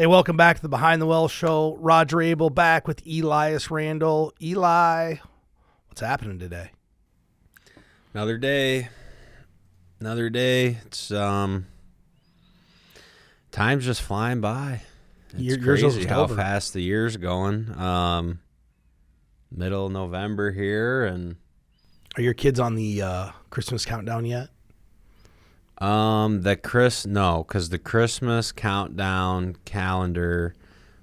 Hey, welcome back to the Behind the Well Show. Roger Abel back with Elias Randel. Eli, what's happening today? Another day. It's time's just flying by. It's crazy how fast the year's going. Middle of November here, and are your kids on the Christmas countdown yet? No, because the Christmas countdown calendar,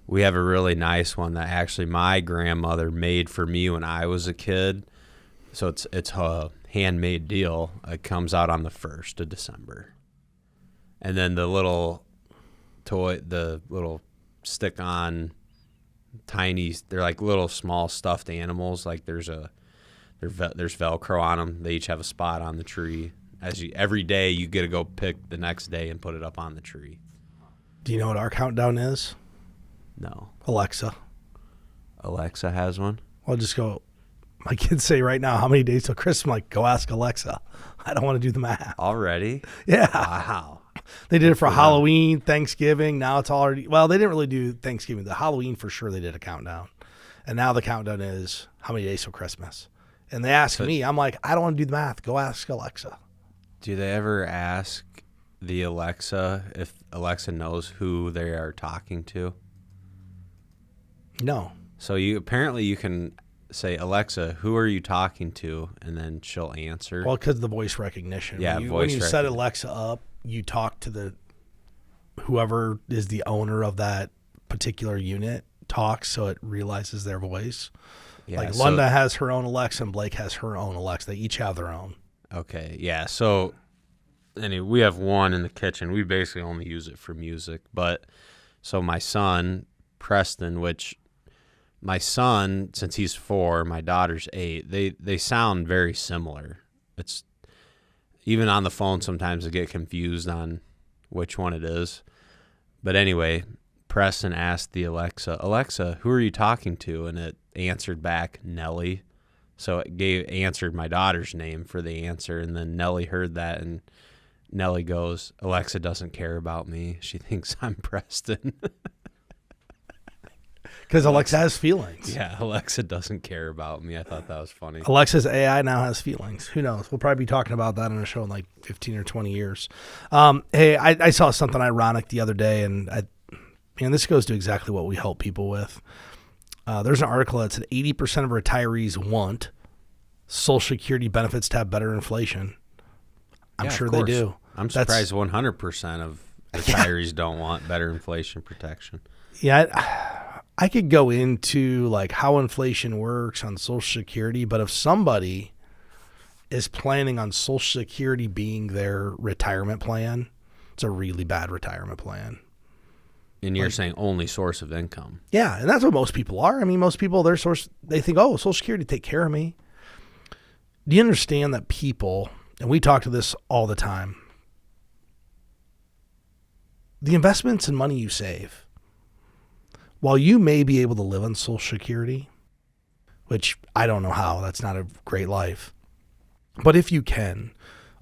we have a really nice one that actually my grandmother made for me when I was a kid. So it's a handmade deal. It comes out on the 1st of December. And then the little toy, the little stick-on tiny, they're like little small stuffed animals. Like there's Velcro on them. They each have a spot on the tree. Every day you get to go pick the next day and put it up on the tree. Do you know what our countdown is? No. Alexa has one? I'll just go. My kids say right now, how many days till Christmas? I'm like, go ask Alexa. I don't want to do the math. Already? Yeah. Wow. They did it for Halloween, Thanksgiving. Now it's already, well, they didn't really do Thanksgiving. The Halloween for sure they did a countdown. And now the countdown is how many days till Christmas? And they ask me, I'm like, I don't want to do the math. Go ask Alexa. Do they ever ask the Alexa if Alexa knows who they are talking to? No. So you can say, Alexa, who are you talking to? And then she'll answer. Well, because of the voice recognition. Yeah, when you set Alexa up, you talk to whoever is the owner of that particular unit talks, so it realizes their voice. Yeah, like Lunda has her own Alexa and Blake has her own Alexa. They each have their own. Okay, yeah. So anyway, we have one in the kitchen. We basically only use it for music. But so my son, Preston, my son, since he's 4, my daughter's 8, they sound very similar. It's even on the phone sometimes I get confused on which one it is. But anyway, Preston asked the Alexa, who are you talking to? And it answered back, Nellie. So it answered my daughter's name for the answer, and then Nellie heard that, and Nellie goes, Alexa doesn't care about me. She thinks I'm Preston. Because Alexa has feelings. Yeah, Alexa doesn't care about me. I thought that was funny. Alexa's AI now has feelings. Who knows? We'll probably be talking about that on a show in like 15 or 20 years. Hey, I saw something ironic the other day, and this goes to exactly what we help people with. There's an article that said 80% of retirees want Social Security benefits to have better inflation. I'm sure they do. I'm surprised 100% of retirees don't want better inflation protection. Yeah, I could go into like how inflation works on Social Security, but if somebody is planning on Social Security being their retirement plan, it's a really bad retirement plan. And you're saying only source of income. Yeah, and that's what most people are. I mean, most people, their source, they think, oh, Social Security take care of me. Do you understand that people, and we talk to this all the time, the investments and money you save, while you may be able to live on Social Security, which I don't know how, that's not a great life, but if you can,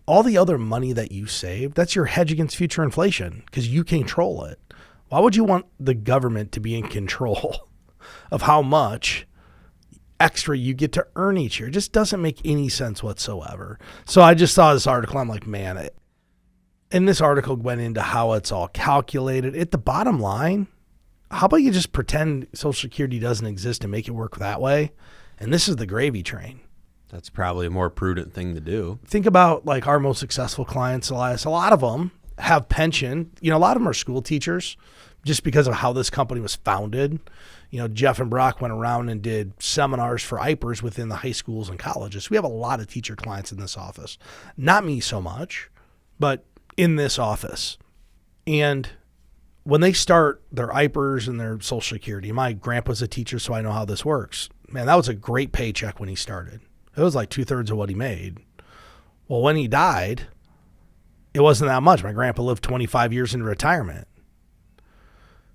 all the other money that you save, that's your hedge against future inflation because you control it. Why would you want the government to be in control of how much extra you get to earn each year? It just doesn't make any sense whatsoever. So I just saw this article. I'm like, man, and this article went into how it's all calculated. At the bottom line, how about you just pretend Social Security doesn't exist and make it work that way? And this is the gravy train. That's probably a more prudent thing to do. Think about like our most successful clients, Elias. A lot of them have pension. A lot of them are school teachers just because of how this company was founded. Jeff and Brock went around and did seminars for IPers within the high schools and colleges. We have a lot of teacher clients in this office. Not me so much, but in this office. And when they start their IPers and their Social Security, my grandpa's a teacher, so I know how this works. Man, that was a great paycheck when he started. It was like 2/3 of what he made. Well, when he died, it wasn't that much. My grandpa lived 25 years in retirement.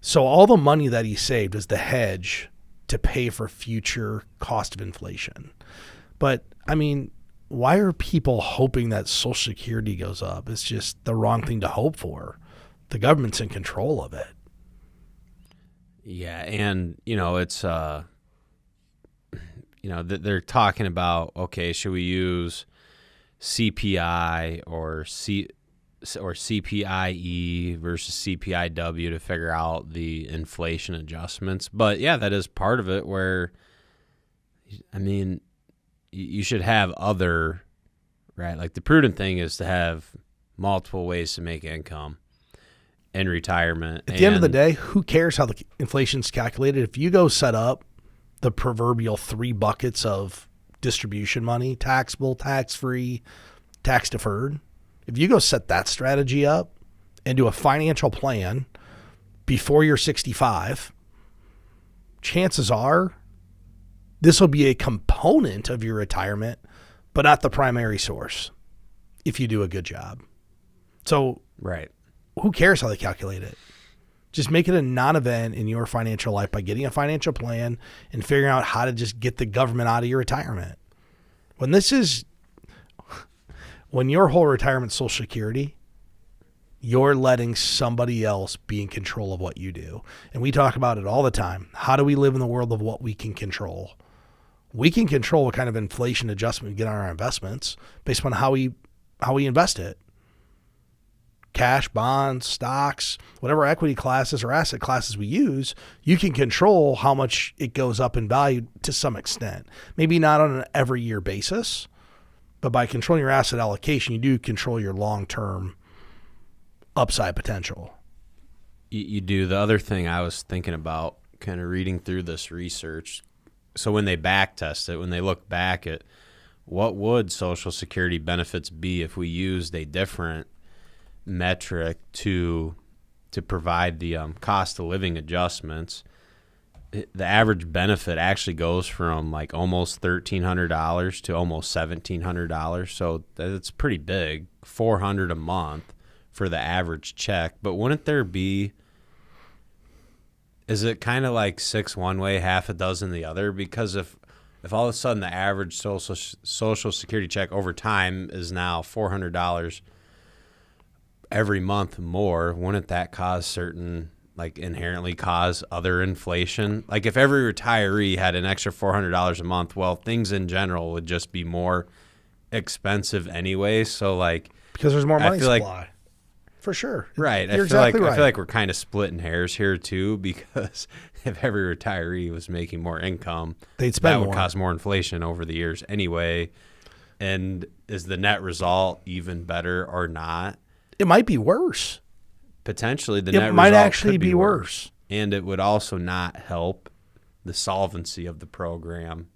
So all the money that he saved is the hedge to pay for future cost of inflation. But, why are people hoping that Social Security goes up? It's just the wrong thing to hope for. The government's in control of it. Yeah, and it's they're talking about, okay, should we use CPI or CPIE versus CPIW to figure out the inflation adjustments? But yeah, that is part of it, where you should have other, right? Like, the prudent thing is to have multiple ways to make income in retirement. At the end of the day, who cares how the inflation's calculated? If you go set up the proverbial 3 buckets of distribution money, taxable, tax-free, tax-deferred, if you go set that strategy up and do a financial plan before you're 65, chances are this will be a component of your retirement, but not the primary source if you do a good job. So right. Who cares how they calculate it? Just make it a non-event in your financial life by getting a financial plan and figuring out how to just get the government out of your retirement. When your whole retirement Social Security, you're letting somebody else be in control of what you do. And we talk about it all the time. How do we live in the world of what we can control? We can control what kind of inflation adjustment we get on our investments based on how we invest it. Cash, bonds, stocks, whatever equity classes or asset classes we use, you can control how much it goes up in value to some extent. Maybe not on an every year basis, but by controlling your asset allocation, you do control your long-term upside potential. You do. The other thing I was thinking about, kind of reading through this research, so when they back test it, when they look back at what would Social Security benefits be if we used a different metric to provide the cost of living adjustments, the average benefit actually goes from like almost $1,300 to almost $1,700. So that's pretty big, $400 a month for the average check. But wouldn't there be? Is it kind of like 6 one way, half a dozen the other? Because if all of a sudden the average Social Security check over time is now $400 every month more, wouldn't that cause certain, like, inherently cause other inflation? Like, if every retiree had an extra $400 a month, well, things in general would just be more expensive anyway. So, like, because there's more money supply. Like, for sure. Right. You're exactly right. I feel like we're kind of splitting hairs here too, because if every retiree was making more income, they'd spend more. That would cause more inflation over the years anyway. And is the net result even better or not? It might be worse. Potentially, the net result might actually could be worse. And it would also not help the solvency of the program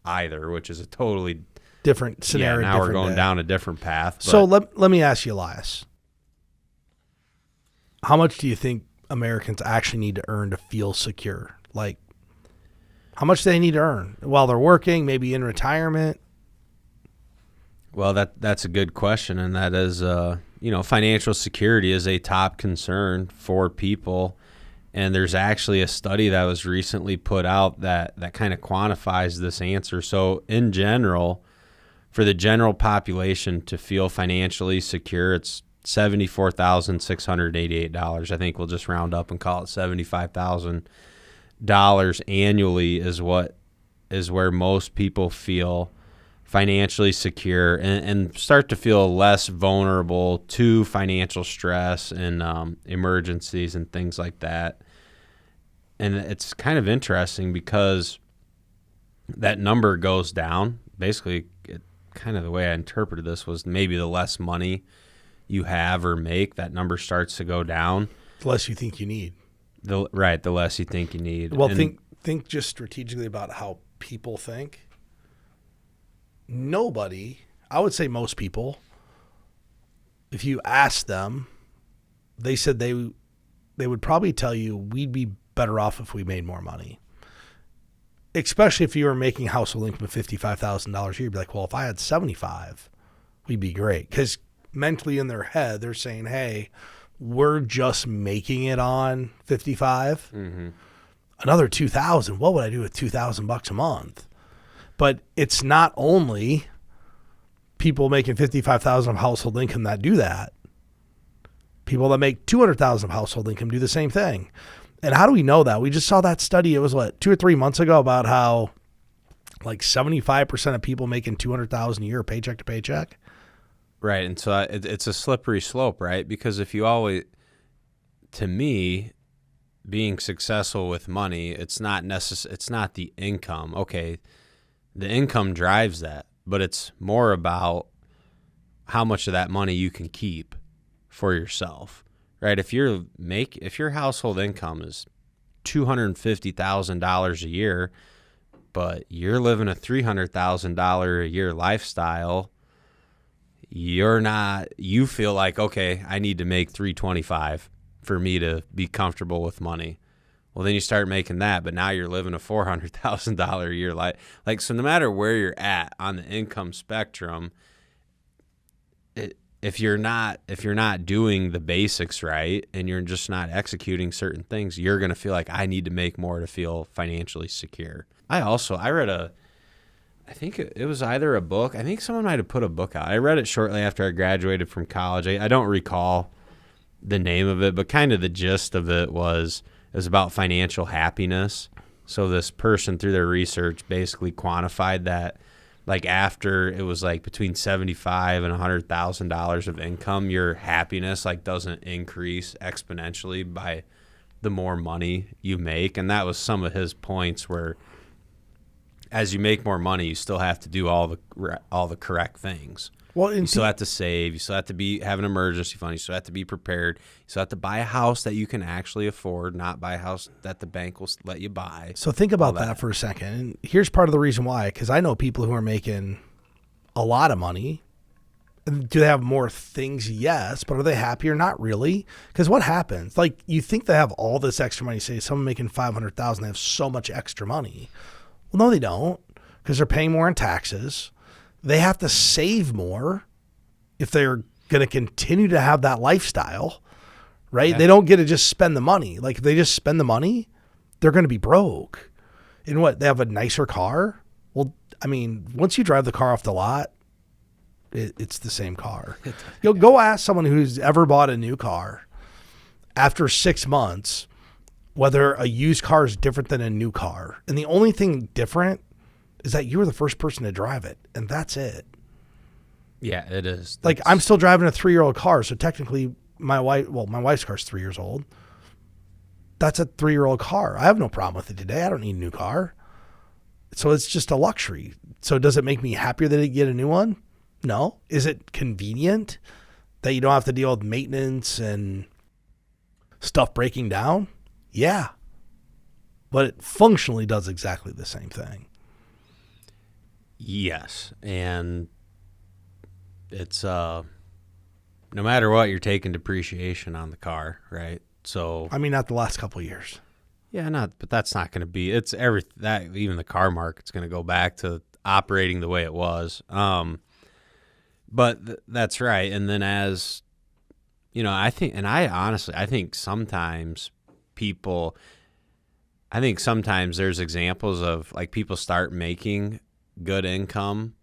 either, which is a totally different scenario. Yeah, now we're going down a different path. So let me ask you, Elias, how much do you think Americans actually need to earn to feel secure? Like, how much do they need to earn while they're working, maybe in retirement? Well, that's a good question, and that is, financial security is a top concern for people, and there's actually a study that was recently put out that kind of quantifies this answer. So, in general, for the general population to feel financially secure, it's $74,688. I think we'll just round up and call it $75,000 annually is where most people feel financially secure and start to feel less vulnerable to financial stress and emergencies and things like that. And it's kind of interesting because that number goes down. Basically, kind of the way I interpreted this was maybe the less money you have or make, that number starts to go down. The less you think you need. The less you think you need. Well, think just strategically about how people think. Nobody, I would say most people, if you ask them, they said they would probably tell you we'd be better off if we made more money. Especially if you were making household income of $55,000 a year, you'd be like, well, if I had 75, we'd be great. Because mentally in their head, they're saying, hey, we're just making it on 55. Mm-hmm. Another 2,000. What would I do with $2,000 a month? But it's not only people making $55,000 of household income that do that. People that make $200,000 of household income do the same thing. And how do we know that? We just saw that study. It was 2 or 3 months ago about how like 75% of people making $200,000 a year paycheck to paycheck. Right. And so it's a slippery slope, right? Because if you always, to me, being successful with money, it's not the income. Okay. The income drives that, but it's more about how much of that money you can keep for yourself, right? If your household income is $250,000 a year, but you're living a $300,000 a year lifestyle, you feel like, okay, I need to make $325 for me to be comfortable with money. Well, then you start making that, but now you're living a $400,000 a year life. Like, so no matter where you're at on the income spectrum, if you're not doing the basics right and you're just not executing certain things, you're going to feel like I need to make more to feel financially secure. I read I think it was either a book. I think someone might have put a book out. I read it shortly after I graduated from college. I don't recall the name of it, but kind of the gist of it was about financial happiness. So this person, through their research, basically quantified that, like, after it was like between $75,000 and $100,000 of income, your happiness like doesn't increase exponentially by the more money you make. And that was some of his points, where as you make more money, you still have to do all the correct things. Well, you still have to save. You still have to have an emergency fund. You still have to be prepared. You still have to buy a house that you can actually afford, not buy a house that the bank will let you buy. So think about that for a second. And here's part of the reason why, because I know people who are making a lot of money. Do they have more things? Yes. But are they happier? Not really. Because what happens? Like, you think they have all this extra money. Say someone making $500,000, they have so much extra money. Well, no, they don't, because they're paying more in taxes. They have to save more if they're going to continue to have that lifestyle, right? Yeah. They don't get to just spend the money. Like, if they just spend the money, they're going to be broke. And what? They have a nicer car? Well, I mean, once you drive the car off the lot, it's the same car. You'll go ask someone who's ever bought a new car after 6 months whether a used car is different than a new car. And the only thing different is that you were the first person to drive it, and that's it. Yeah, it is. Like, I'm still driving a 3-year-old car, so technically my wife's car's 3 years old. That's a 3-year-old car. I have no problem with it today. I don't need a new car. So it's just a luxury. So does it make me happier that I get a new one? No. Is it convenient that you don't have to deal with maintenance and stuff breaking down? Yeah. But it functionally does exactly the same thing. Yes. And it's no matter what, you're taking depreciation on the car, right? So I mean, not the last couple of years. Yeah, but that's not going to be. It's even the car market's going to go back to operating the way it was. But that's right. And then, as you know, I think sometimes there's examples of, like, people start making good income,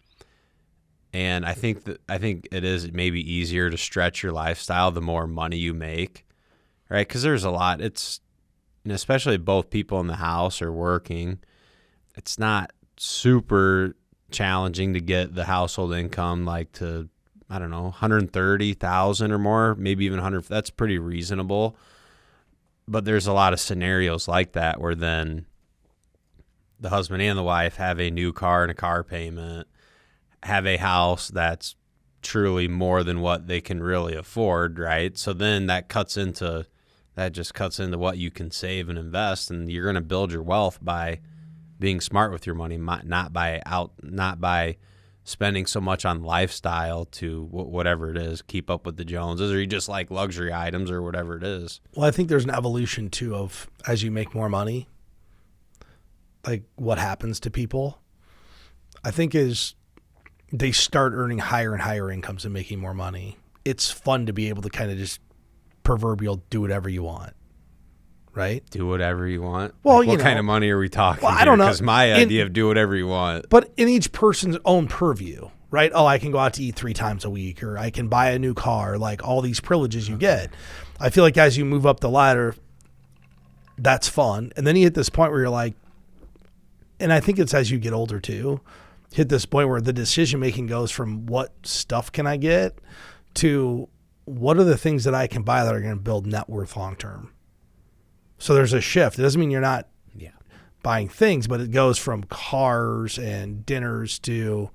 and I think it is maybe easier to stretch your lifestyle the more money you make, right? Because there's a lot. It's, and especially both people in the house are working. It's not super challenging to get the household income like to, I don't know, 130,000 or more, maybe even 100. That's pretty reasonable. But there's a lot of scenarios like that where then the husband and the wife have a new car and a car payment, have a house that's truly more than what they can really afford, right? So then that just cuts into what you can save and invest, and you're going to build your wealth by being smart with your money, not by spending so much on lifestyle to whatever it is, keep up with the Joneses, or you just like luxury items or whatever it is. Well, I think there's an evolution too of, as you make more money, like, what happens to people, I think, is they start earning higher and higher incomes and making more money. It's fun to be able to kind of just proverbial do whatever you want. Right? Do whatever you want. Well, like, what kind of money are we talking? Well, I don't know. Because my idea of do whatever you want. But in each person's own purview, right? Oh, I can go out to eat 3 times a week, or I can buy a new car, like all these privileges you get. I feel like as you move up the ladder, that's fun. And then you hit this point where you're like, and I think it's as you get older too, hit this point where the decision making goes from what stuff can I get to what are the things that I can buy that are going to build net worth long term. So there's a shift. It doesn't mean you're not buying things, but it goes from cars and dinners to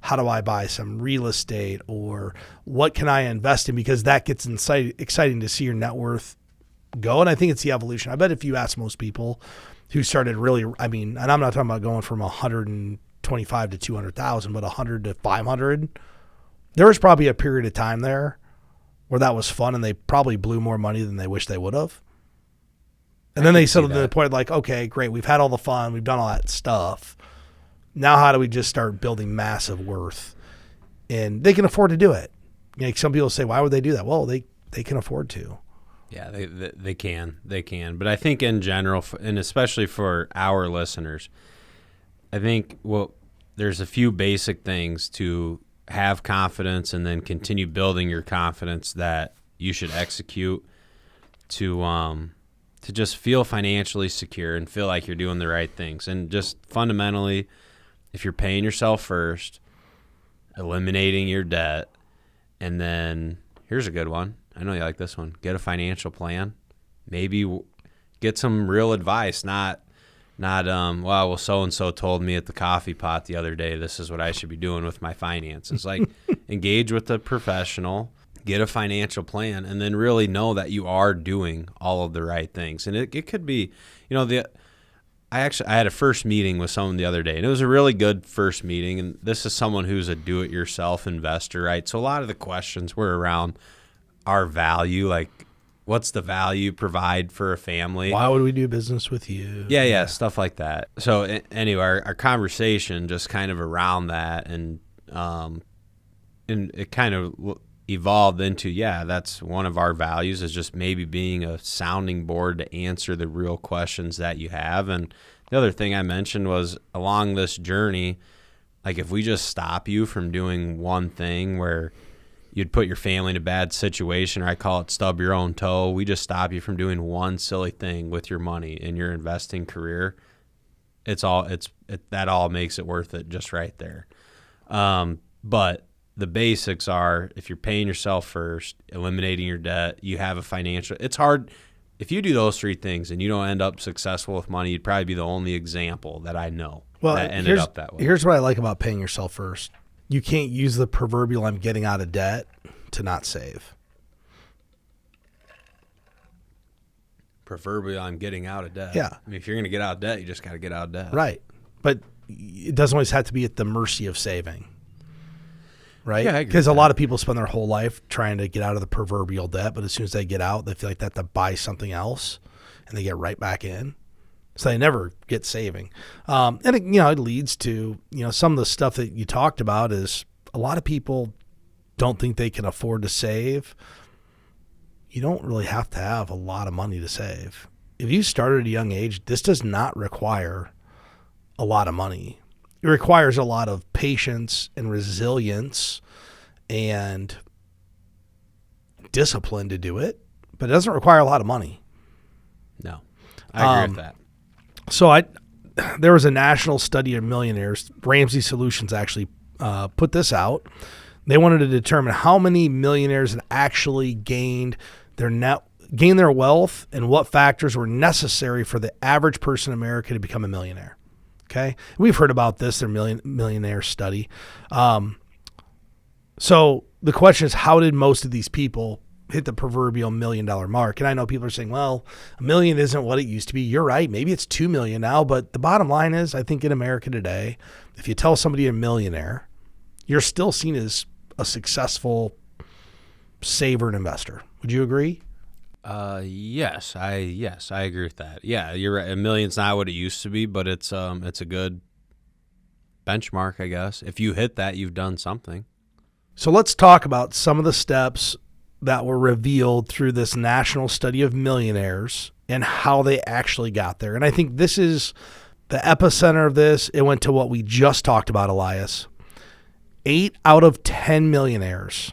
how do I buy some real estate, or what can I invest in, because that gets exciting to see your net worth go. And I think it's the evolution. I bet if you ask most people who started really, I mean, and I'm not talking about going from 125 to 200,000, but 100 to 500, there was probably a period of time there where that was fun and they probably blew more money than they wish they would have. And then they settled to the point like, okay, great, we've had all the fun, we've done all that stuff. Now how do we just start building massive worth? And they can afford to do it. You know, some people say, why would they do that? Well, they can afford to. Yeah, they can. But I think in general, and especially for our listeners, I think, well, there's a few basic things to have confidence and then continue building your confidence that you should execute to just feel financially secure and feel like you're doing the right things. And just fundamentally, if you're paying yourself first, eliminating your debt, and then here's a good one. I know you like this one. Get a financial plan. Maybe get some real advice, not well, so-and-so told me at the coffee pot the other day, this is what I should be doing with my finances. Like, engage with a professional, get a financial plan, and then really know that you are doing all of the right things. And it could be, you know, I had a first meeting with someone the other day, and it was a really good first meeting. And this is someone who's a do-it-yourself investor, right? So a lot of the questions were around our value, like what's the value provide for a family? Why would we do business with you? Yeah, stuff like that. So anyway, our conversation just kind of around that, and it kind of evolved into, that's one of our values, is just maybe being a sounding board to answer the real questions that you have. And the other thing I mentioned was, along this journey, like if we just stop you from doing one thing where you'd put your family in a bad situation, or I call it stub your own toe, we just stop you from doing one silly thing with your money in your investing career, that all makes it worth it just right there. But the basics are, if you're paying yourself first, eliminating your debt, you have a financial, it's hard. If you do those three things and you don't end up successful with money, you'd probably be the only example that I know that ended up that way. Here's what I like about paying yourself first. You can't use the proverbial I'm getting out of debt to not save. Proverbially, I'm getting out of debt. Yeah. I mean, if you're going to get out of debt, you just got to get out of debt. Right. But it doesn't always have to be at the mercy of saving. Right? Yeah, I agree. Because a lot of people spend their whole life trying to get out of the proverbial debt, but as soon as they get out, they feel like they have to buy something else, and they get right back in. So they never get saving. And it leads to, some of the stuff that you talked about is a lot of people don't think they can afford to save. You don't really have to have a lot of money to save. If you start at a young age, this does not require a lot of money. It requires a lot of patience and resilience and discipline to do it, but it doesn't require a lot of money. No, I agree with that. So there was a national study of millionaires. Ramsey Solutions actually put this out. They wanted to determine how many millionaires had actually gained their wealth and what factors were necessary for the average person in America to become a millionaire. Okay, we've heard about this, their millionaire study. So the question is, how did most of these people hit the proverbial $1 million mark? And I know people are saying, well, $1 million isn't what it used to be. You're right. Maybe it's $2 million now. But the bottom line is, I think in America today, if you tell somebody you're a millionaire, you're still seen as a successful saver and investor. Would you agree? Yes, I agree with that. Yeah, you're right. $1 million's not what it used to be, but it's a good benchmark, I guess. If you hit that, you've done something. So let's talk about some of the steps that were revealed through this national study of millionaires and how they actually got there. And I think this is the epicenter of this. It went to what we just talked about, Elias. 8 out of 10 millionaires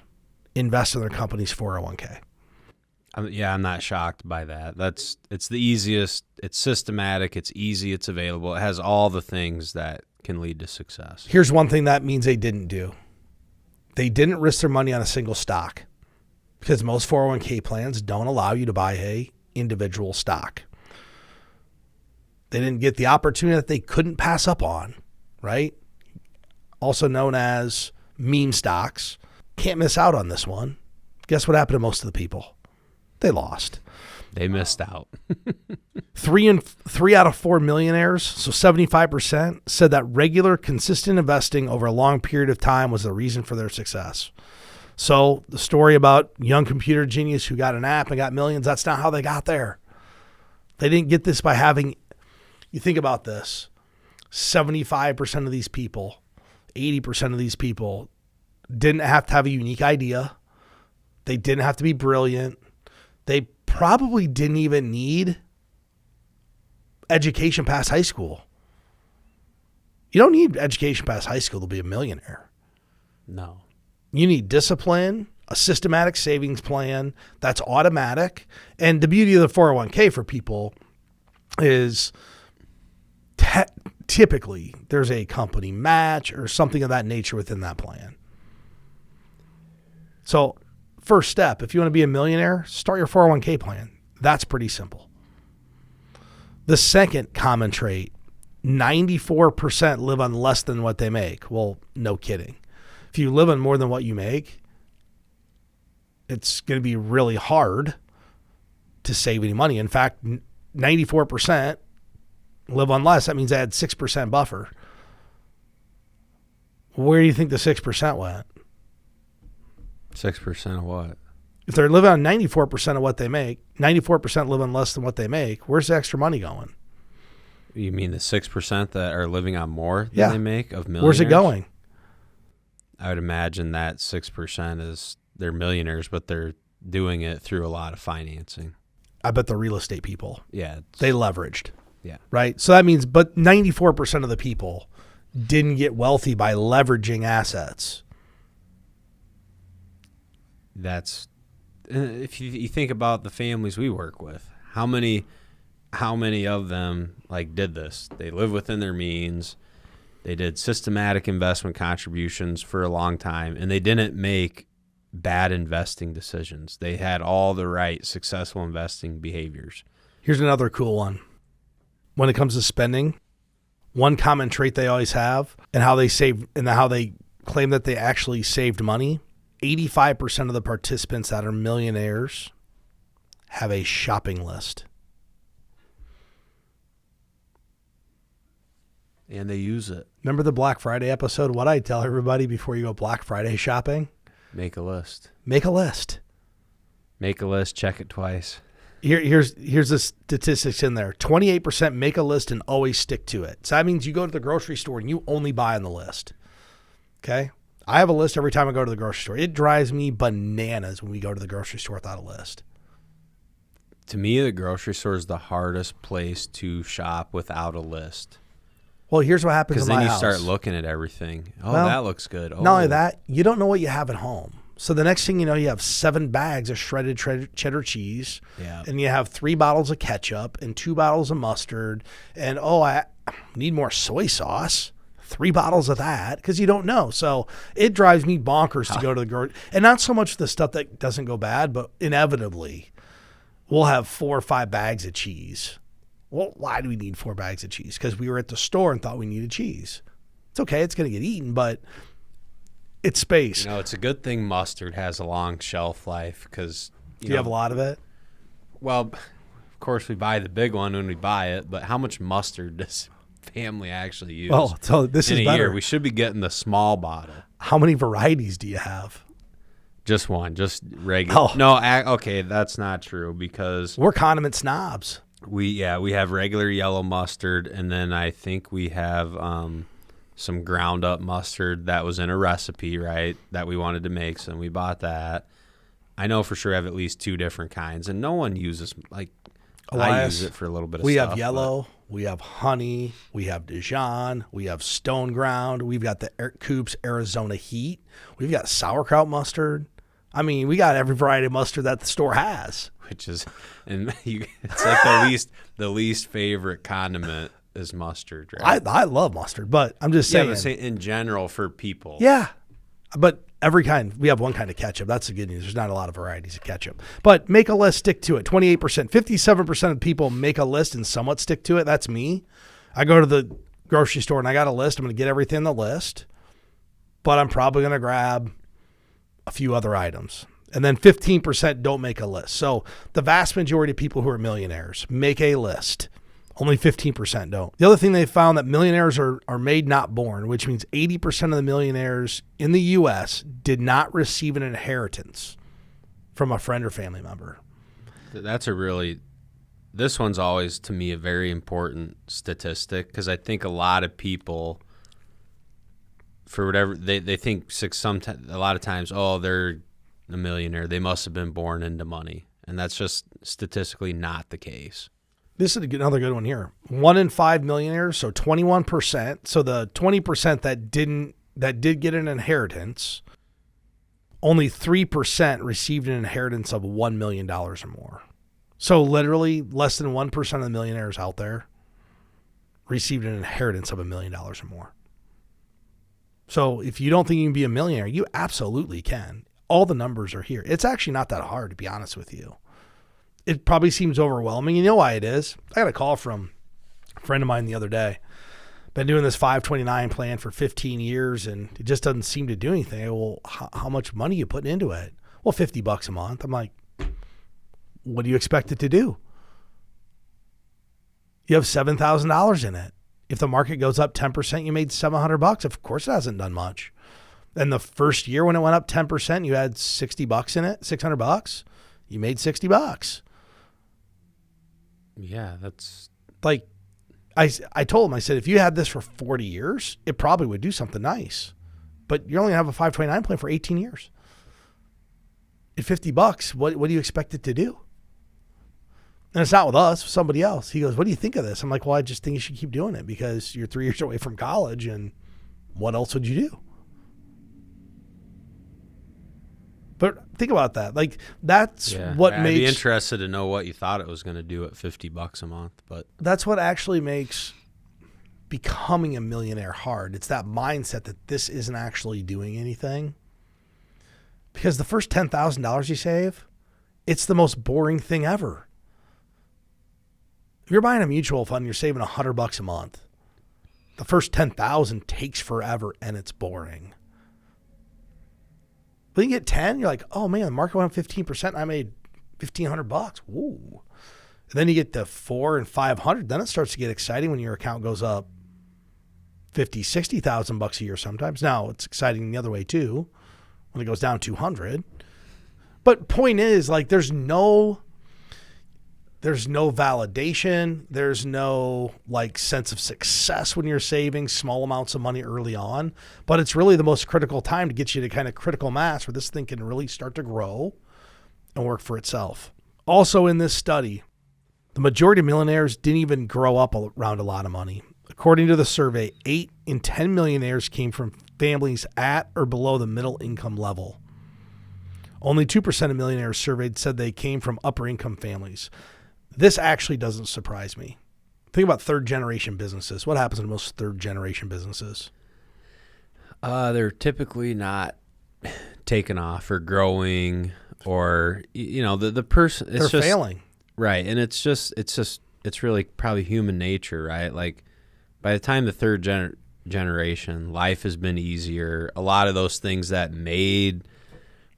invest in their company's 401k. I'm not shocked by that. It's the easiest. It's systematic. It's easy. It's available. It has all the things that can lead to success. Here's one thing that means they didn't do. They didn't risk their money on a single stock because most 401k plans don't allow you to buy a individual stock. They didn't get the opportunity that they couldn't pass up on, right? Also known as meme stocks. Can't miss out on this one. Guess what happened to most of the people? They lost. They missed out. 3 out of 4 millionaires, so 75%, said that regular, consistent investing over a long period of time was the reason for their success. So the story about young computer genius who got an app and got millions, that's not how they got there. They didn't get this by having, you think about this, 75% of these people, 80% of these people didn't have to have a unique idea. They didn't have to be brilliant. They probably didn't even need education past high school. You don't need education past high school to be a millionaire. No. You need discipline, a systematic savings plan that's automatic. And the beauty of the 401k for people is typically there's a company match or something of that nature within that plan. So first step, if you want to be a millionaire, start your 401k plan. That's pretty simple. The second common trait, 94% live on less than what they make. Well, no kidding. If you live on more than what you make, it's going to be really hard to save any money. In fact, 94% live on less. That means I had 6% buffer. Where do you think the 6% went? 6% of what? If they're living on 94% of what they make, 94% live on less than what they make, where's the extra money going? You mean the 6% that are living on more than they make of millionaires? Where's it going? I would imagine that 6% is they're millionaires, but they're doing it through a lot of financing. I bet the real estate people. Yeah. They leveraged. Yeah. Right? So that means, but 94% of the people didn't get wealthy by leveraging assets. That's, if you think about the families we work with, how many of them like did this? They live within their means. They did systematic investment contributions for a long time, and they didn't make bad investing decisions. They had all the right successful investing behaviors. Here's another cool one. When it comes to spending, one common trait they always have and how they save and how they claim that they actually saved money, 85% of the participants that are millionaires have a shopping list. And they use it. Remember the Black Friday episode? What I tell everybody before you go Black Friday shopping? Make a list. Make a list. Make a list. Check it twice. Here's the statistics in there. 28% make a list and always stick to it. So that means you go to the grocery store and you only buy on the list. Okay? I have a list every time I go to the grocery store. It drives me bananas when we go to the grocery store without a list. To me, the grocery store is the hardest place to shop without a list. Well, here's what happens in my house. Because then you start looking at everything. Oh, well, that looks good. Oh. Not only that, you don't know what you have at home. So the next thing you know, you have 7 bags of shredded cheddar cheese. Yeah. And you have 3 bottles of ketchup and 2 bottles of mustard. And, I need more soy sauce. 3 bottles of that because you don't know. So it drives me bonkers to go to the grocery. And not so much the stuff that doesn't go bad, but inevitably we'll have 4 or 5 bags of cheese. Well, why do we need 4 bags of cheese? Because we were at the store and thought we needed cheese. It's okay. It's going to get eaten, but it's space. It's a good thing mustard has a long shelf life because Do you have a lot of it? Well, of course we buy the big one when we buy it, but how much mustard does family actually use? Well, so this is in a better. year? We should be getting the small bottle. How many varieties do you have? Just one, just regular. Oh. No, okay, that's not true because we're condiment snobs. We have regular yellow mustard, and then I think we have some ground up mustard that was in a recipe, right, that we wanted to make, so we bought that. I know for sure I have at least 2 different kinds, and no one uses, like, Elias, I use it for a little bit of we stuff. have yellow, we have honey, we have Dijon, we have stone ground, we've got the Coops Arizona Heat, we've got sauerkraut mustard, I mean, we got every variety of mustard that the store has. Which is, it's like the least favorite condiment is mustard, right? I love mustard, but I'm just saying. Yeah, but say in general for people. Yeah, but every kind, we have one kind of ketchup. That's the good news. There's not a lot of varieties of ketchup. But make a list, stick to it. 28%, 57% of people make a list and somewhat stick to it. That's me. I go to the grocery store and I got a list. I'm going to get everything on the list, but I'm probably going to grab a few other items. And then 15% don't make a list. So the vast majority of people who are millionaires make a list. Only 15% don't. The other thing they found that millionaires are made, not born, which means 80% of the millionaires in the U.S. did not receive an inheritance from a friend or family member. This one's always, to me, a very important statistic because I think a lot of people, for whatever, they think a lot of times, oh, they're a millionaire. They must have been born into money. And that's just statistically not the case. This is another good one here. 1 in 5 millionaires, so 21%. So the 20% that did get an inheritance, only 3% received an inheritance of $1 million or more. So literally less than 1% of the millionaires out there received an inheritance of $1 million or more. So if you don't think you can be a millionaire, you absolutely can. All the numbers are here. It's actually not that hard, to be honest with you. It probably seems overwhelming. You know why it is? I got a call from a friend of mine the other day. Been doing this 529 plan for 15 years, and it just doesn't seem to do anything. Well, how much money are you putting into it? Well, $50 a month. I'm like, what do you expect it to do? You have $7,000 in it. If the market goes up 10%, you made $700. Of course, it hasn't done much. And the first year when it went up 10%, you had $60 in it, $600. You made $60. Yeah, that's like, I told him, I said, if you had this for 40 years, it probably would do something nice. But you only have a 529 plan for 18 years. At $50, what do you expect it to do? And it's not with us, somebody else. He goes, what do you think of this? I'm like, well, I just think you should keep doing it because you're 3 years away from college, and what else would you do? But think about that. Like, that's what I'd makes... be interested to know what you thought it was going to do at $50 a month. But that's what actually makes becoming a millionaire hard. It's that mindset that this isn't actually doing anything. Because the first $10,000 you save, it's the most boring thing ever. If you're buying a mutual fund, you're saving $100 a month. The first 10,000 takes forever and it's boring. But you get 10, you're like, oh man, the market went up 15%. And I made $1,500. Woo. And then you get to 400 and 500. Then it starts to get exciting when your account goes up 50, 60,000 bucks a year sometimes. Now it's exciting the other way too, when it goes down 200. But point is, like, there's no validation. There's no like sense of success when you're saving small amounts of money early on, but it's really the most critical time to get you to kind of critical mass where this thing can really start to grow and work for itself. Also in this study, the majority of millionaires didn't even grow up around a lot of money. According to the survey, 8 in 10 millionaires came from families at or below the middle income level. Only 2% of millionaires surveyed said they came from upper income families. This actually doesn't surprise me. Think about third generation businesses. What happens in most third generation businesses? They're typically not taking off or growing, or the person. It's They're just failing, right? And it's really probably human nature, right? Like by the time the third generation, life has been easier. A lot of those things that made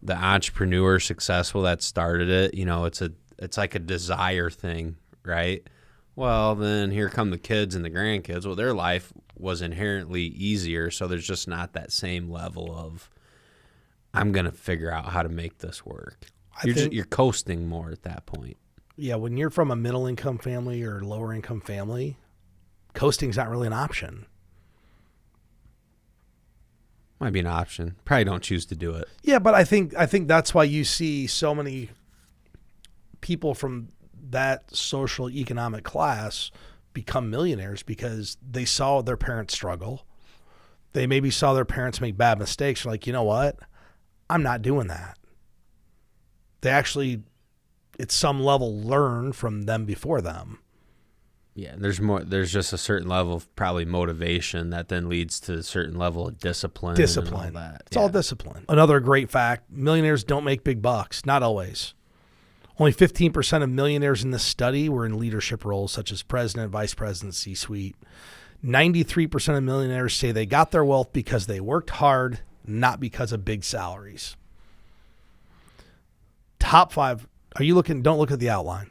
the entrepreneur successful, that started it, it's like a desire thing, right? Well, then here come the kids and the grandkids. Well, their life was inherently easier, so there's just not that same level of, I'm going to figure out how to make this work. You're coasting more at that point. Yeah, when you're from a middle income family or lower income family, coasting's not really an option. Might be an option. Probably don't choose to do it. Yeah, but I think that's why you see so many people from that social economic class become millionaires, because they saw their parents struggle. They maybe saw their parents make bad mistakes. They're like, you know what? I'm not doing that. They actually, at some level, learn from them before them. Yeah, there's just a certain level of probably motivation that then leads to a certain level of discipline. Discipline. And all that. It's all discipline. Another great fact, millionaires don't make big bucks. Not always. Only 15% of millionaires in this study were in leadership roles such as president, vice president, C-suite. 93% of millionaires say they got their wealth because they worked hard, not because of big salaries. Top 5. Are you looking? Don't look at the outline.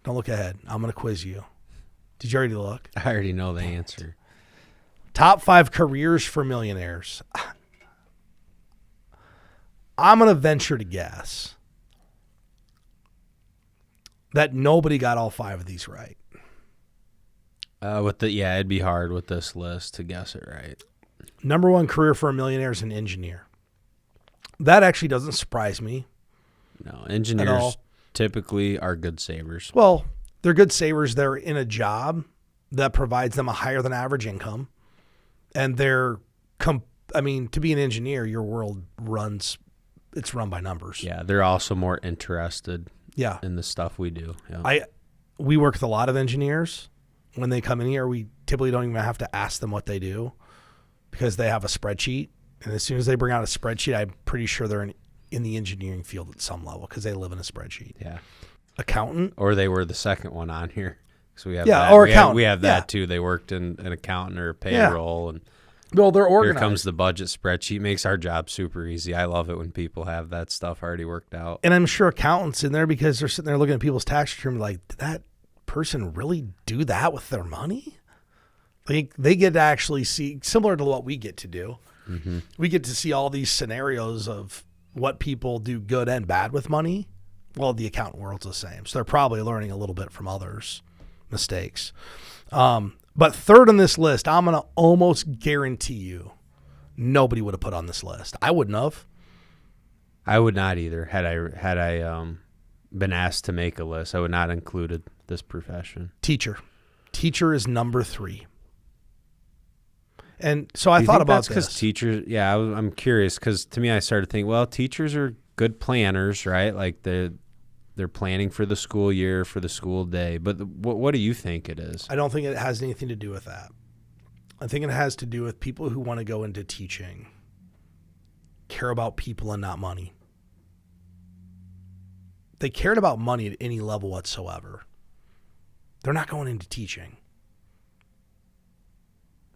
Don't look ahead. I'm going to quiz you. Did you already look? I already know the answer. Top 5 careers for millionaires. I'm going to venture to guess that nobody got all 5 of these right. It'd be hard with this list to guess it right. Number 1 career for a millionaire is an engineer. That actually doesn't surprise me. No, engineers typically are good savers. Well, they're good savers. They're in a job that provides them a higher than average income. And to be an engineer, your world it's run by numbers. Yeah, they're also more interested in the stuff we do. Yeah. We work with a lot of engineers. When they come in here, we typically don't even have to ask them what they do because they have a spreadsheet. And as soon as they bring out a spreadsheet, I'm pretty sure they're in the engineering field at some level because they live in a spreadsheet. Yeah. Accountant. Or they were the second one on here. So we have accountant. We have that too. They worked in an accountant or payroll. And well, they're organized. Here comes the budget spreadsheet. Makes our job super easy. I love it when people have that stuff already worked out. And I'm sure accountants in there because they're sitting there looking at people's tax return like, did that person really do that with their money? Like they get to actually see, similar to what we get to do. Mm-hmm. We get to see all these scenarios of what people do good and bad with money. Well, the accountant world's the same. So they're probably learning a little bit from others' mistakes. But third on this list, I'm going to almost guarantee you nobody would have put on this list. I wouldn't have. I would not either. Had I been asked to make a list, I would not have included this profession. Teacher. Teacher is number 3. And so I thought about this. Because teachers, I'm curious because to me I started thinking, well, teachers are good planners, right? Like they're planning for the school year, for the school day. But what do you think it is? I don't think it has anything to do with that. I think it has to do with people who want to go into teaching, care about people and not money. They cared about money at any level whatsoever. They're not going into teaching.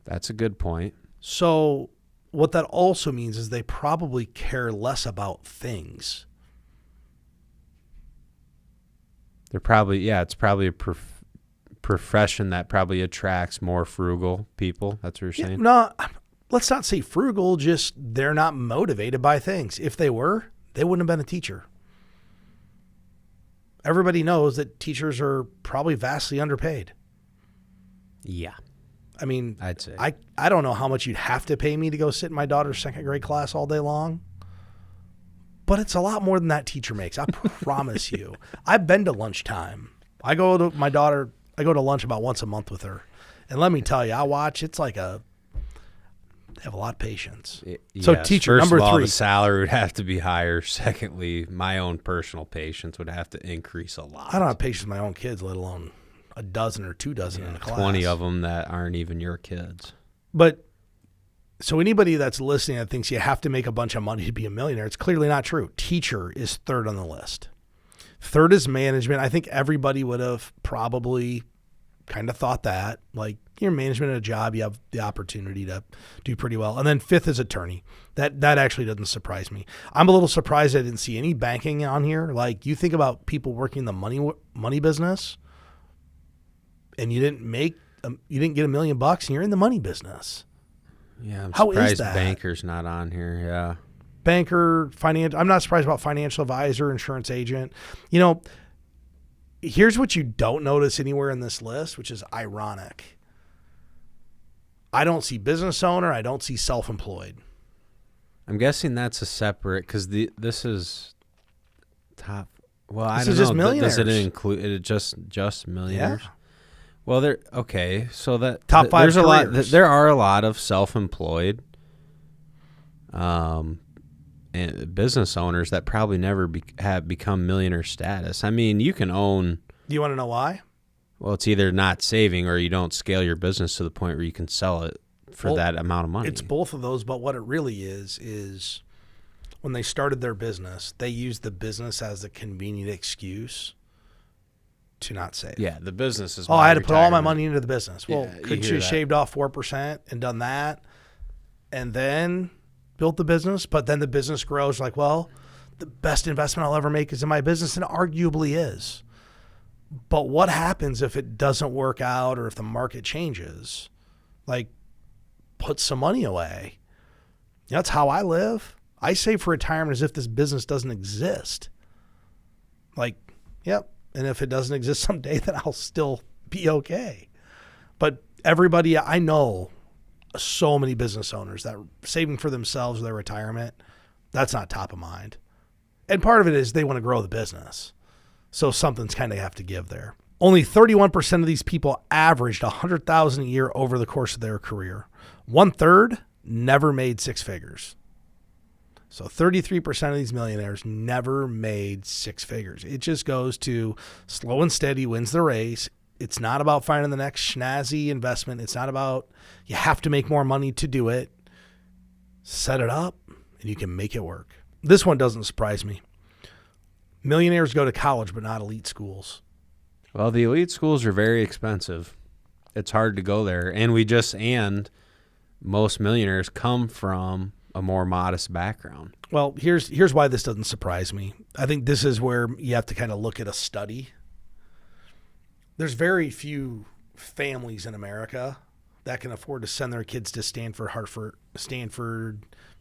That's a good point. So what that also means is they probably care less about things. They're probably, it's probably a profession that probably attracts more frugal people. That's what you're saying? No, let's not say frugal, just they're not motivated by things. If they were, they wouldn't have been a teacher. Everybody knows that teachers are probably vastly underpaid. Yeah. I mean, I'd say. I don't know how much you'd have to pay me to go sit in my daughter's second grade class all day long, but it's a lot more than that teacher makes. I promise you. I've been to lunchtime. I go to lunch about once a month with her. And let me tell you, they have a lot of patience. So yes. Teacher, First number of all, 3. the salary would have to be higher. Secondly, my own personal patience would have to increase a lot. I don't have patience with my own kids, let alone a dozen or 2 dozen in a class. 20 of them that aren't even your kids. But so anybody that's listening that thinks you have to make a bunch of money to be a millionaire, it's clearly not true. Teacher is 3rd on the list. 3rd is management. I think everybody would have probably kind of thought that. Like, you're management at a job, you have the opportunity to do pretty well. And then 5th is attorney. That actually doesn't surprise me. I'm a little surprised I didn't see any banking on here. Like, you think about people working the money business, and you didn't get $1 million and you're in the money business. Yeah, I'm How surprised is that? banker's not on here. Yeah. Banker, financial. I'm not surprised about financial advisor, insurance agent. You know, here's what you don't notice anywhere in this list, which is ironic. I don't see business owner. I don't see self-employed. I'm guessing that's a separate because this is top. Well, I This don't is know. just millionaires. Does it include it? Just millionaires? Yeah. Well, okay. So that Top 5 there's careers. there are a lot of self-employed, business owners that probably never have become millionaire status. I mean, you can own. Do you want to know why? Well, it's either not saving or you don't scale your business to the point where you can sell it for that amount of money. It's both of those, but what it really is when they started their business, they used the business as a convenient excuse to not save. Yeah, the business is. I had to put all my money into the business. Well, Yeah, could you have shaved off 4% and done that and then built the business? But then the business grows like, well, the best investment I'll ever make is in my business, and arguably is. But what happens if it doesn't work out or if the market changes? Like, put some money away. That's how I live. I save for retirement as if this business doesn't exist. Like, yep. And if it doesn't exist someday, then I'll still be okay. But everybody, I know so many business owners that saving for themselves or their retirement, that's not top of mind. And part of it is they want to grow the business. So something's kind of have to give there. Only 31% of these people averaged $100,000 a year over the course of their career. 1/3 never made six figures. So 33% of these millionaires never made six figures. It just goes to slow and steady wins the race. It's not about finding the next snazzy investment. It's not about you have to make more money to do it. Set it up and you can make it work. This one doesn't surprise me. Millionaires go to college, but not elite schools. Well, the elite schools are very expensive. It's hard to go there. And most millionaires come from a more modest background. Well, here's why this doesn't surprise me. I think this is where you have to kind of look at a study. There's very few families in America that can afford to send their kids to Stanford,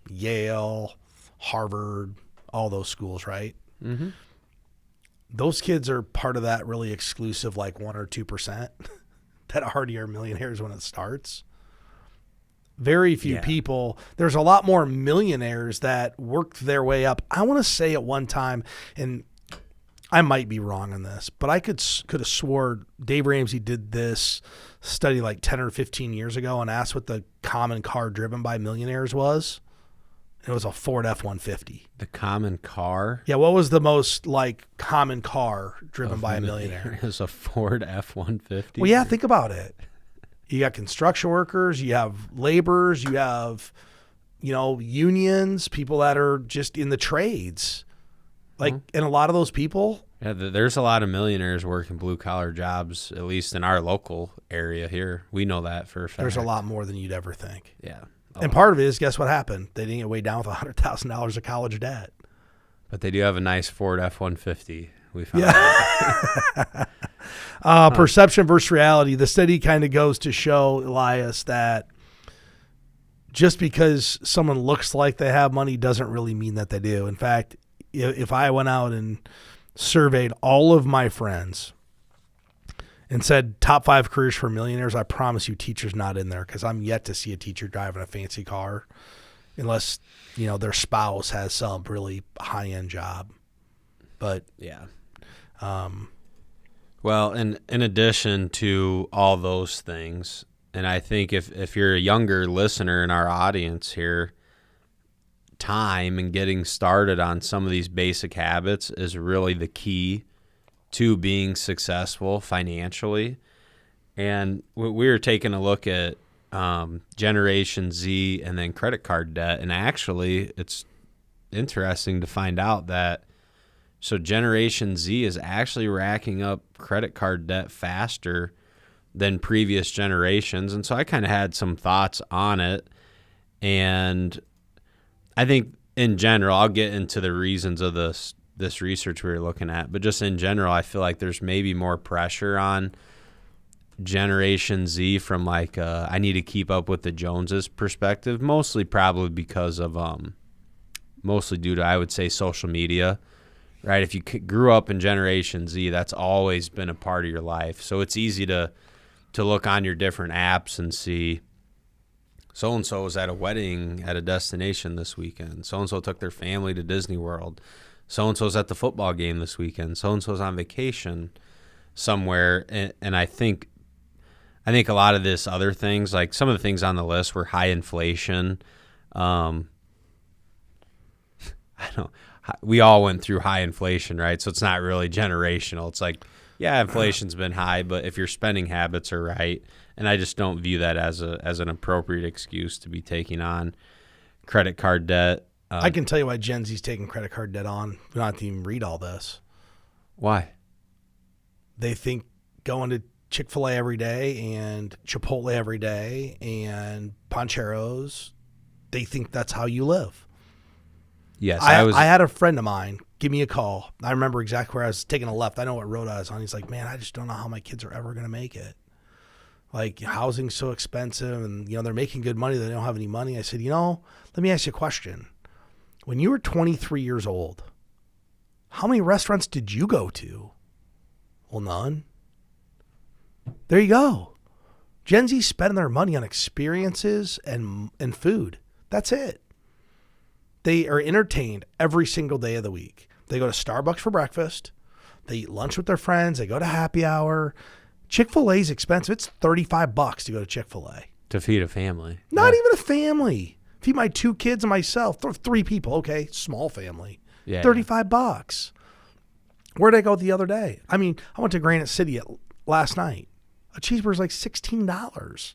Yale, Harvard, all those schools, right? Mm-hmm. Those kids are part of that really exclusive, like 1 or 2% that already are millionaires when it starts. Very few people. There's a lot more millionaires that worked their way up. I want to say at one time, and I might be wrong on this, but I could have swore Dave Ramsey did this study like 10 or 15 years ago and asked what the common car driven by millionaires was. It was a Ford F-150. The common car? Yeah, what was the most like common car driven by a millionaire? It was a Ford F-150. Well, yeah, think about it. You got construction workers, you have laborers, you have, unions, people that are just in the trades. Like, and a lot of those people. Yeah, there's a lot of millionaires working blue-collar jobs, at least in our local area here. We know that for a fact. There's a lot more than you'd ever think. Yeah. And part of it is, guess what happened? They didn't get weighed down with $100,000 of college debt. But they do have a nice Ford F-150. We found out. Perception versus reality. The study kind of goes to show, Elias, that just because someone looks like they have money doesn't really mean that they do. In fact, if I went out and surveyed all of my friends and said top 5 careers for millionaires, I promise you teacher's not in there, because I'm yet to see a teacher driving a fancy car unless, their spouse has some really high-end job. But yeah. Well, in addition to all those things, and I think if you're a younger listener in our audience here, time and getting started on some of these basic habits is really the key to being successful financially. And we were taking a look at Generation Z and then credit card debt, and actually it's interesting to find out that so Generation Z is actually racking up credit card debt faster than previous generations. And so I kind of had some thoughts on it. And I think in general, I'll get into the reasons of this research we were looking at, but just in general, I feel like there's maybe more pressure on Generation Z from like I need to keep up with the Joneses perspective, mostly probably because of mostly due to, I would say, social media. Right, if you grew up in Generation Z, that's always been a part of your life. So it's easy to look on your different apps and see so-and-so was at a wedding at a destination this weekend. So-and-so took their family to Disney World. So-and-so's at the football game this weekend. So-and-so's on vacation somewhere. And I think a lot of this other things, like some of the things on the list were high inflation. I don't. We all went through high inflation, right? So it's not really generational. It's like, yeah, inflation's been high, but if your spending habits are right, and I just don't view that as an appropriate excuse to be taking on credit card debt. I can tell you why Gen Z's taking credit card debt on. We don't have to even read all this. Why? They think going to Chick-fil-A every day and Chipotle every day and Pancheros, they think that's how you live. Yes, I had a friend of mine give me a call. I remember exactly where I was taking a left. I know what road I was on. He's like, man, I just don't know how my kids are ever going to make it. Like, housing's so expensive and, they're making good money. They don't have any money. I said, let me ask you a question. When you were 23 years old, how many restaurants did you go to? Well, none. There you go. Gen Z spending their money on experiences and food. That's it. They are entertained every single day of the week. They go to Starbucks for breakfast. They eat lunch with their friends. They go to happy hour. Chick-fil-A is expensive. It's $35 to go to Chick-fil-A. To feed a family. Not even a family. Feed my 2 kids and myself. 3 people. Okay, small family. Yeah. $35. Where'd I go the other day? I went to Granite City last night. A cheeseburger's like $16.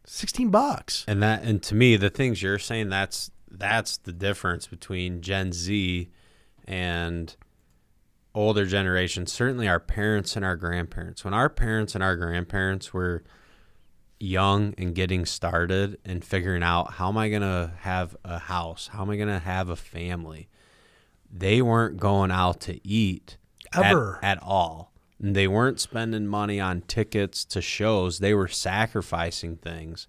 $16. And to me, the things you're saying, that's the difference between Gen Z and older generations. Certainly our parents and our grandparents. When our parents and our grandparents were young and getting started and figuring out, how am I going to have a house? How am I going to have a family? They weren't going out to eat ever at all. And they weren't spending money on tickets to shows. They were sacrificing things.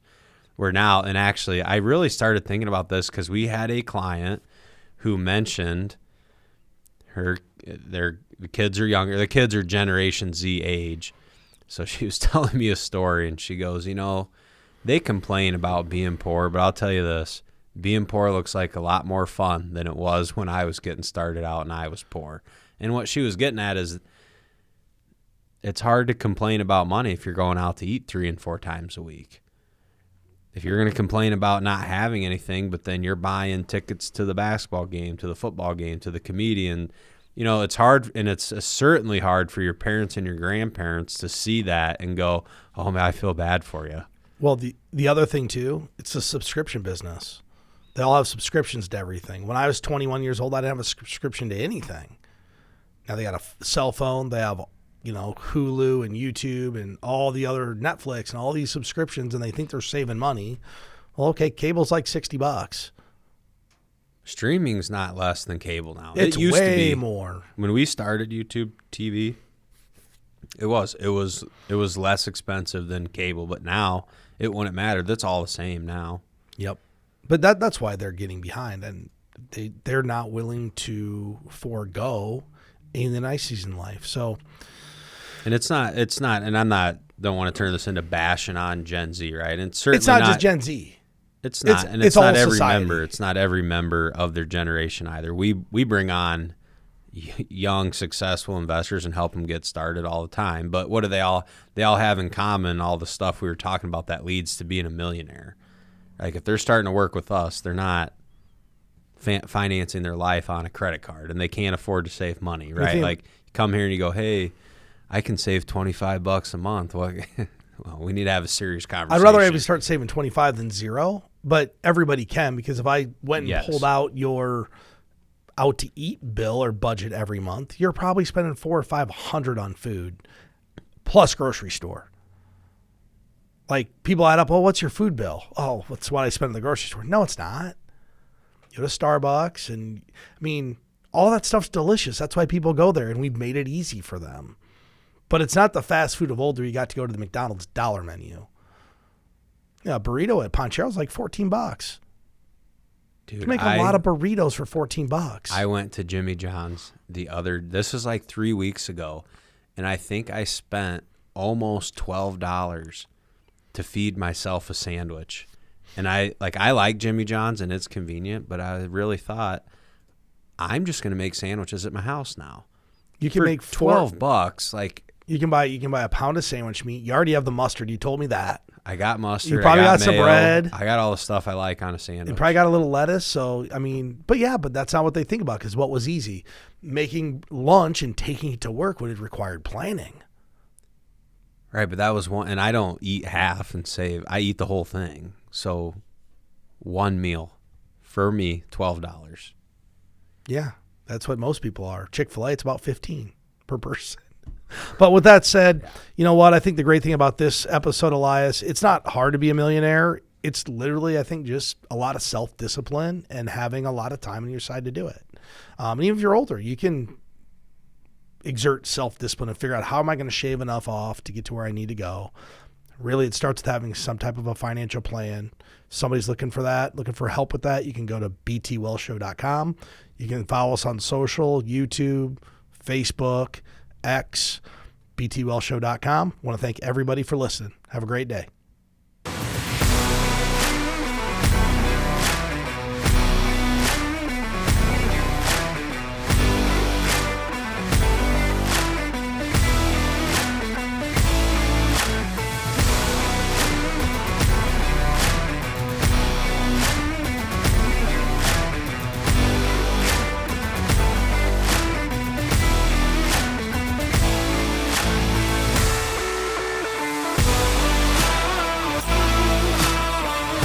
Where now, and actually, I really started thinking about this because we had a client who mentioned the kids are younger. The kids are Generation Z age. So she was telling me a story, and she goes, they complain about being poor, but I'll tell you this. Being poor looks like a lot more fun than it was when I was getting started out and I was poor. And what she was getting at is it's hard to complain about money if you're going out to eat 3 and 4 times a week. If you're going to complain about not having anything, but then you're buying tickets to the basketball game, to the football game, to the comedian, it's hard, and it's certainly hard for your parents and your grandparents to see that and go, oh, man, I feel bad for you. Well, the other thing, too, it's a subscription business. They all have subscriptions to everything. When I was 21 years old, I didn't have a subscription to anything. Now they got a cell phone. They have, Hulu and YouTube and all the other Netflix and all these subscriptions, and they think they're saving money. Well, okay, cable's like $60. Streaming's not less than cable now. It's it used way to be more. When we started YouTube TV, it was less expensive than cable, but now it wouldn't matter. That's all the same now. Yep. But that's why they're getting behind, and they're not willing to forego in the niceties in life. So, and it's not, and don't want to turn this into bashing on Gen Z, right? And certainly it's not just Gen Z. It's not, and it's not every society. member. It's not every member of their generation either. We bring on young, successful investors and help them get started all the time. But what do they all have in common? All the stuff we were talking about that leads to being a millionaire. Like if they're starting to work with us, they're not financing their life on a credit card, and they can't afford to save money, right? Like you come here and you go, hey, I can save $25 a month. Well, we need to have a serious conversation. I'd rather maybe start saving 25 than 0, but everybody can, because if I went and pulled out your out to eat bill or budget every month, you're probably spending $400 or $500 on food plus grocery store. Like people add up, oh, what's your food bill? Oh, that's what I spend in the grocery store. No, it's not. You go to Starbucks, and all that stuff's delicious. That's why people go there, and we've made it easy for them. But it's not the fast food of old where you got to go to the McDonald's dollar menu. Yeah, a burrito at Panchero's like $14. Dude, you can make a lot of burritos for $14. I went to Jimmy John's this was like 3 weeks ago, and I think I spent almost $12 to feed myself a sandwich. And I like Jimmy John's and it's convenient, but I really thought I'm just going to make sandwiches at my house now. You can make $12. Like You can buy a pound of sandwich meat. You already have the mustard. You told me that. I got mustard. You probably I got mayo, some bread. I got all the stuff I like on a sandwich. You probably got a little lettuce. So, I mean, but that's not what they think about, because what was easy? Making lunch and taking it to work would have required planning. Right, but that was one, and I don't eat half and save. I eat the whole thing. So one meal for me, $12. Yeah, that's what most people are. Chick-fil-A, it's about $15 per person. But with that said, you know what? I think the great thing about this episode, Elias, it's not hard to be a millionaire. It's literally, I think, just a lot of self-discipline and having a lot of time on your side to do it. And even if you're older, you can exert self-discipline and figure out, how am I going to shave enough off to get to where I need to go? Really, it starts with having some type of a financial plan. Somebody's looking for that, looking for help with that. You can go to btwellshow.com. You can follow us on social, YouTube, Facebook, X, btwellshow.com. I want to thank everybody for listening. Have a great day.